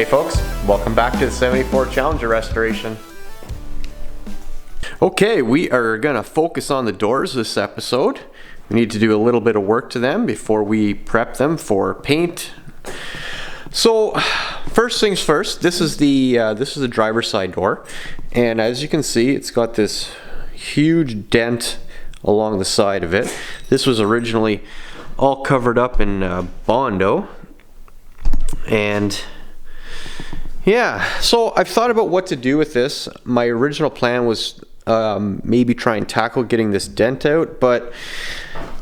Hey folks, welcome back to the 74 Challenger restoration. Okay, we are going to focus on the doors this episode. We need to do a little bit of work to them before we prep them for paint. So first things first, this is the driver's side door, and as you can see, it's got this huge dent along the side of it. This was originally all covered up in Bondo, and yeah, so I've thought about what to do with this. My original plan was maybe try and tackle getting this dent out, but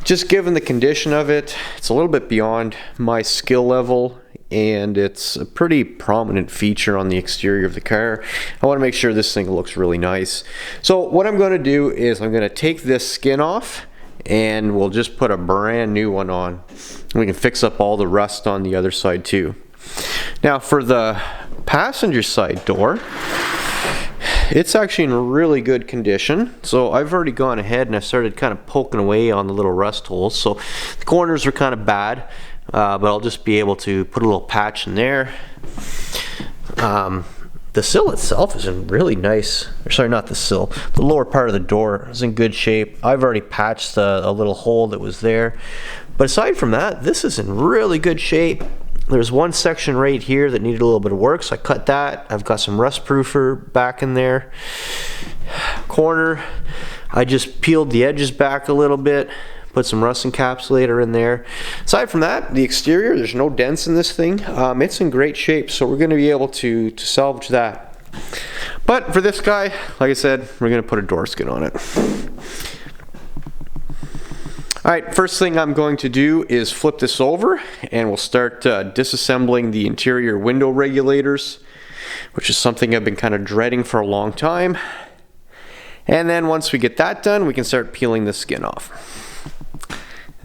just given the condition of it, it's a little bit beyond my skill level, and it's a pretty prominent feature on the exterior of the car. I want to make sure this thing looks really nice. So what I'm going to do is I'm going to take this skin off, and we'll just put a brand new one on. We can fix up all the rust on the other side too. Now for the passenger side door, it's actually in really good condition. So I've already gone ahead and I started kind of poking away on the little rust holes. So the corners are kind of bad, but I'll just be able to put a little patch in there. The sill itself is in really nice, or sorry, not the sill, the lower part of the door is in good shape. I've already patched a little hole that was there. But aside from that, this is in really good shape. There's one section right here that needed a little bit of work, so I cut that. I've got some rust proofer back in there. Corner, I just peeled the edges back a little bit, put some rust encapsulator in there. Aside from that, the exterior, there's no dents in this thing. It's in great shape, so we're going to be able to salvage that. But for this guy, like I said, we're going to put a door skin on it. Alright, first thing I'm going to do is flip this over, and we'll start disassembling the interior window regulators, which is something I've been kind of dreading for a long time. And then once we get that done, we can start peeling the skin off.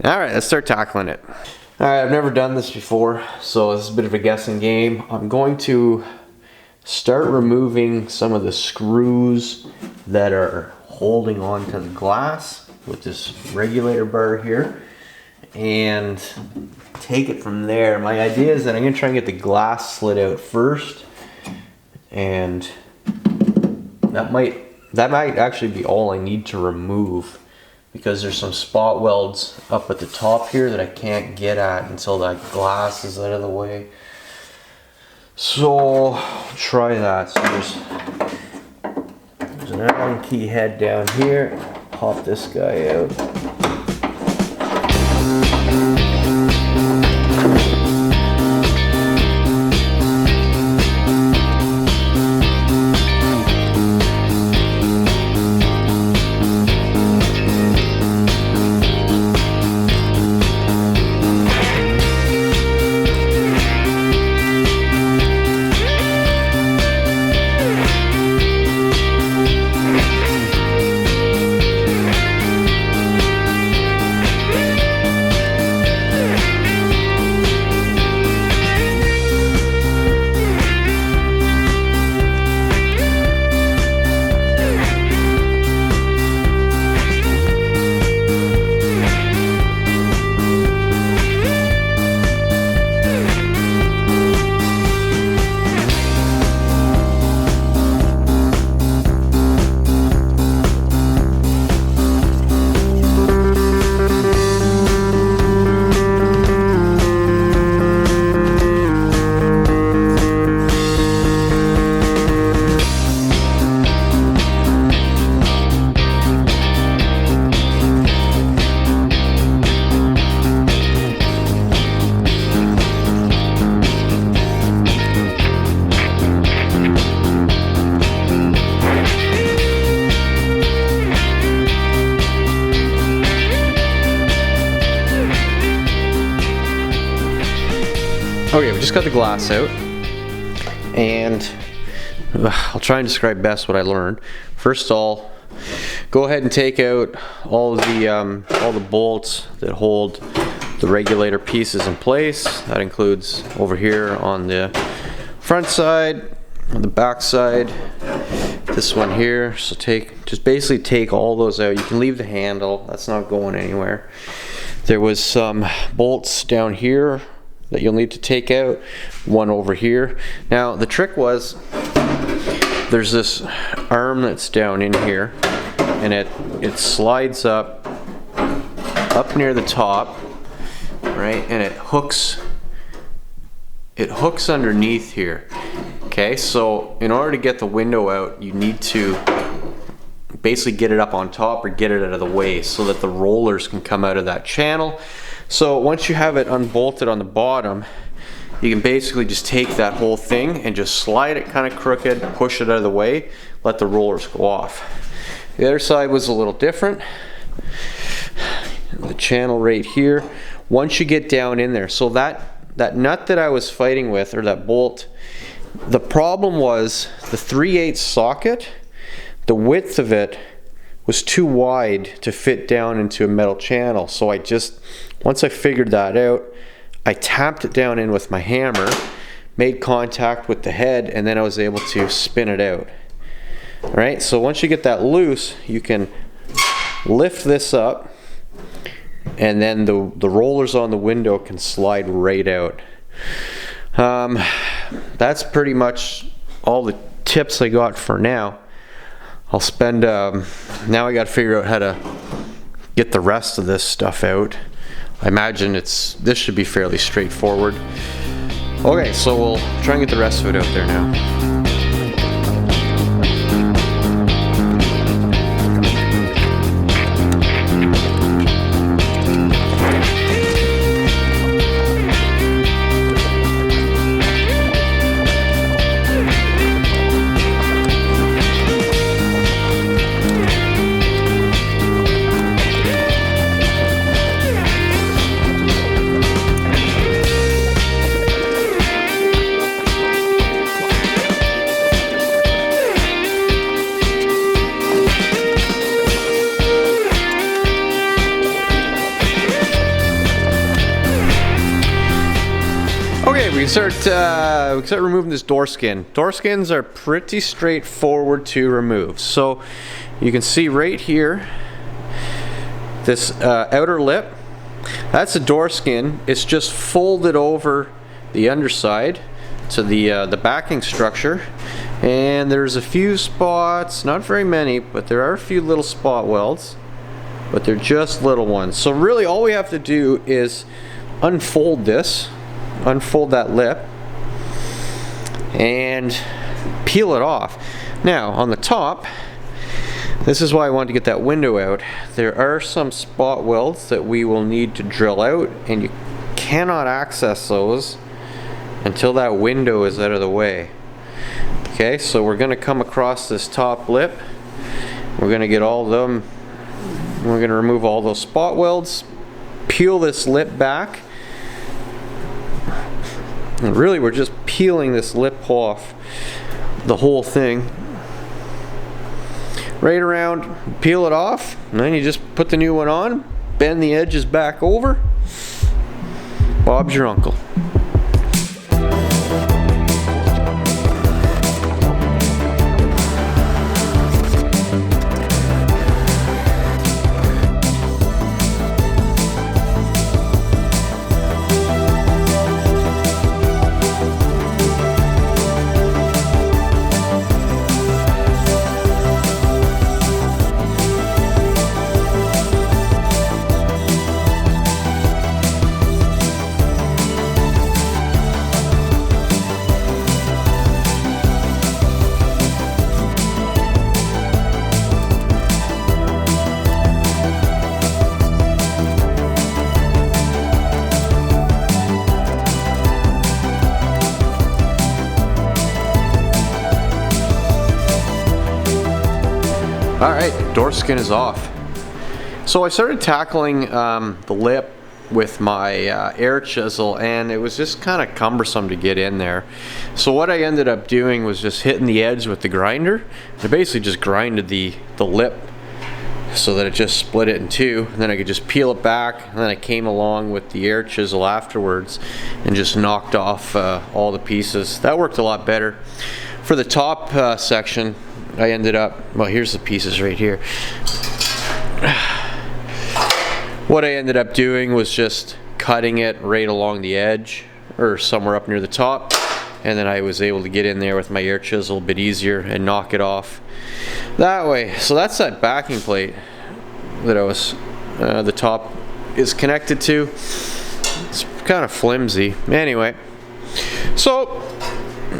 Alright, let's start tackling it. Alright, I've never done this before, so this is a bit of a guessing game. I'm going to start removing some of the screws that are holding on to the glass with this regulator bar here, and take it from there. My idea is that I'm going to try and get the glass slid out first, and that might actually be all I need to remove, because there's some spot welds up at the top here that I can't get at until that glass is out of the way. So I'll try that. So there's an Allen key head down here. Pop this guy out. Okay, we just got the glass out, and I'll try and describe best what I learned. First of all, go ahead and take out all the bolts that hold the regulator pieces in place. That includes over here on the front side, on the back side, this one here. So just basically take all those out. You can leave the handle, that's not going anywhere. There was some bolts down here that you'll need to take out, one over here. Now the trick was, there's this arm that's down in here, and it slides up near the top, right, and it hooks underneath here. Okay, so in order to get the window out, you need to basically get it up on top or get it out of the way so that the rollers can come out of that channel. So once you have it unbolted on the bottom, you can basically just take that whole thing and just slide it kind of crooked, push it out of the way, let the rollers go off. The other side was a little different. The channel right here, once you get down in there, so that nut that I was fighting with, or that bolt, the problem was the 3/8 socket, the width of it was too wide to fit down into a metal channel. So once I figured that out, I tapped it down in with my hammer, made contact with the head, and then I was able to spin it out. All right, so once you get that loose, you can lift this up, and then the rollers on the window can slide right out. That's pretty much all the tips I got for now. I'll spend, now I got to figure out how to get the rest of this stuff out. I imagine this should be fairly straightforward. Okay, so we'll try and get the rest of it out there now. Okay, we can start removing this door skin. Door skins are pretty straightforward to remove. So you can see right here, this outer lip, that's a door skin. It's just folded over the underside to the backing structure, and there's a few spots, not very many, but there are a few little spot welds, but they're just little ones. So really all we have to do is unfold this, unfold that lip, and peel it off. Now on the top, this is why I wanted to get that window out. There are some spot welds that we will need to drill out, and you cannot access those until that window is out of the way. Okay, so we're going to come across this top lip. We're going to get all of them. We're going to remove all those spot welds, peel this lip back. And really we're just peeling this lip off, the whole thing. Right around, peel it off, and then you just put the new one on, bend the edges back over. Bob's your uncle. Alright, door skin is off. So I started tackling the lip with my air chisel, and it was just kind of cumbersome to get in there. So what I ended up doing was just hitting the edge with the grinder. I basically just grinded the lip so that it just split it in two, and then I could just peel it back, and then I came along with the air chisel afterwards and just knocked off all the pieces. That worked a lot better. For the top section, I ended up, well, here's the pieces right here. What I ended up doing was just cutting it right along the edge, or somewhere up near the top, and then I was able to get in there with my air chisel a bit easier and knock it off that way. So that's that backing plate that I was the top is connected to. It's kind of flimsy. Anyway, so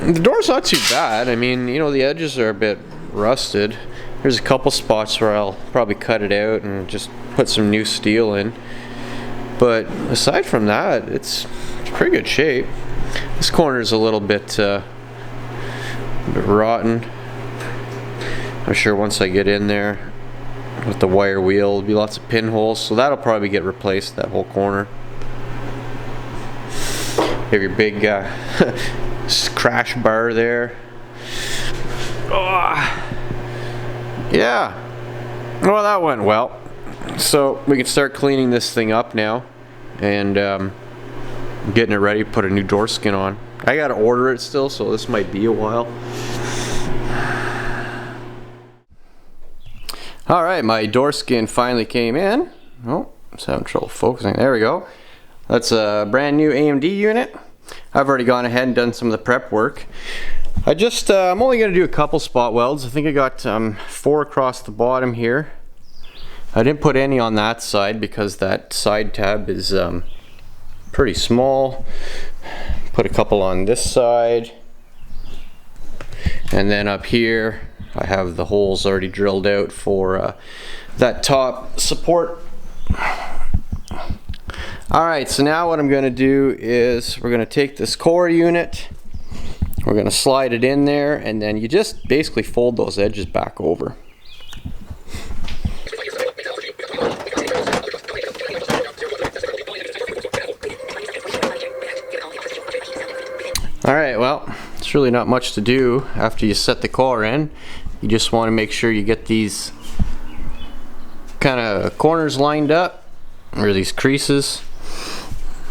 the door's not too bad. I mean, you know, the edges are a bit rusted. There's a couple spots where I'll probably cut it out and just put some new steel in. But aside from that, it's pretty good shape. This corner's a little bit rotten. I'm sure once I get in there with the wire wheel, there'll be lots of pinholes, so that'll probably get replaced, that whole corner. You have your big crash bar there. Oh, yeah, well, that went well. So we can start cleaning this thing up now and getting it ready to put a new door skin on. I gotta order it still, so this might be a while. Alright, my door skin finally came in. Oh, I'm having trouble focusing. There we go. That's a brand new AMD unit. I've already gone ahead and done some of the prep work. I'm only going to do a couple spot welds. I think I got 4 across the bottom here. I didn't put any on that side because that side tab is pretty small. Put a couple on this side. And then up here I have the holes already drilled out for that top support. Alright, so now what I'm going to do is we're going to take this core unit, we're going to slide it in there, and then you just basically fold those edges back over. Alright, well, it's really not much to do after you set the core in. You just want to make sure you get these kind of corners lined up, or these creases.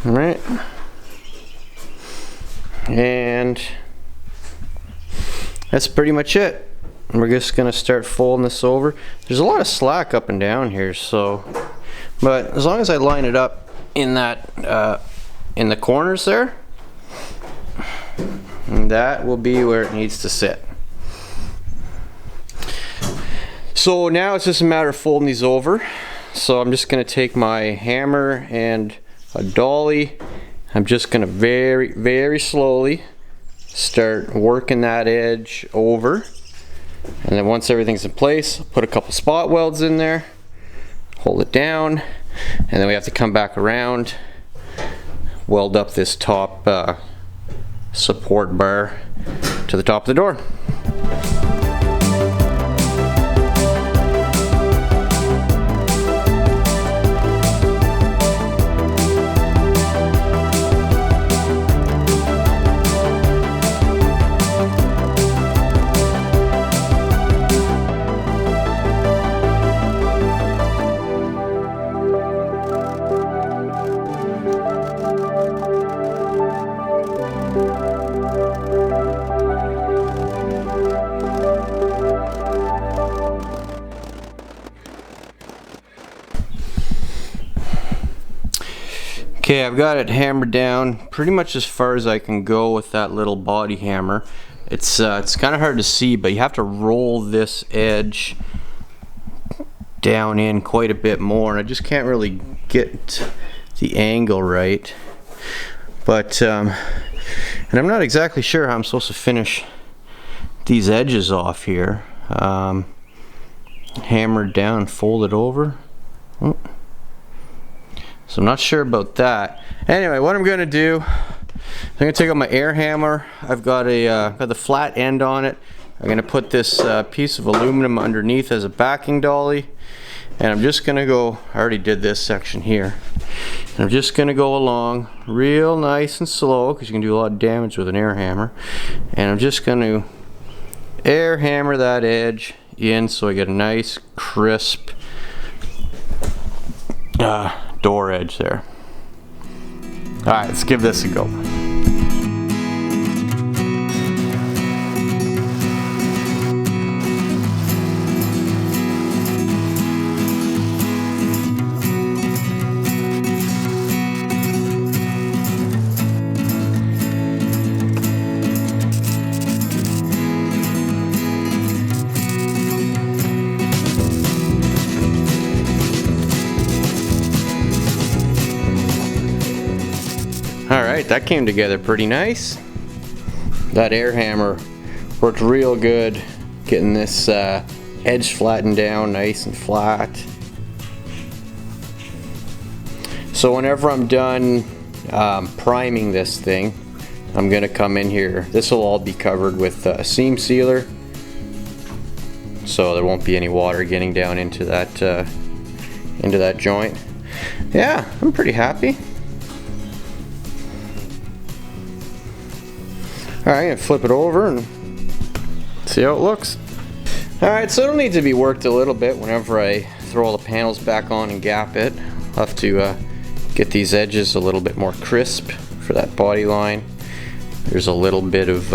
Alright, and that's pretty much it. We're just gonna start folding this over. There's a lot of slack up and down here, so, but as long as I line it up in that in the corners there, that will be where it needs to sit. So now it's just a matter of folding these over. So I'm just gonna take my hammer and a dolly. I'm just gonna very, very slowly start working that edge over. And then once everything's in place, I'll put a couple spot welds in there, hold it down, and then we have to come back around, weld up this top support bar to the top of the door. Okay, I've got it hammered down pretty much as far as I can go with that little body hammer. It's kind of hard to see, but you have to roll this edge down in quite a bit more, and I just can't really get the angle right. But and I'm not exactly sure how I'm supposed to finish these edges off here. Hammered down, fold it over. Oh. So I'm not sure about that. Anyway, what I'm going to do, I'm going to take out my air hammer. I've got got the flat end on it. I'm going to put this piece of aluminum underneath as a backing dolly, and I'm just going to go, I already did this section here, and I'm just going to go along real nice and slow, because you can do a lot of damage with an air hammer, and I'm just going to air hammer that edge in so I get a nice crisp door edge there. Alright, let's give this a go. Alright, that came together pretty nice. That air hammer worked real good getting this edge flattened down nice and flat. So whenever I'm done priming this thing, I'm going to come in here. This will all be covered with seam sealer, so there won't be any water getting down into that joint. Yeah, I'm pretty happy. Alright, I'm going to flip it over and see how it looks. Alright, so it'll need to be worked a little bit whenever I throw all the panels back on and gap it. I'll have to get these edges a little bit more crisp for that body line. There's a little bit of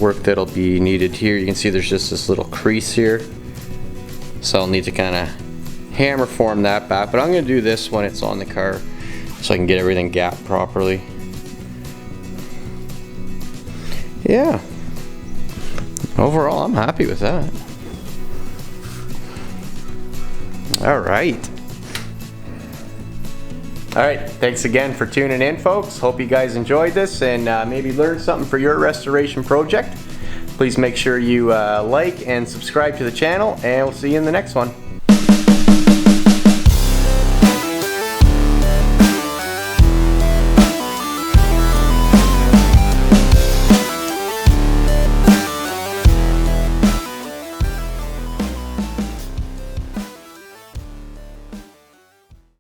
work that'll be needed here. You can see there's just this little crease here, so I'll need to kind of hammer form that back, but I'm going to do this when it's on the car so I can get everything gapped properly. Yeah, overall I'm happy with that. Alright, thanks again for tuning in, folks. Hope you guys enjoyed this and maybe learned something for your restoration project. Please make sure you like and subscribe to the channel, and we'll see you in the next one.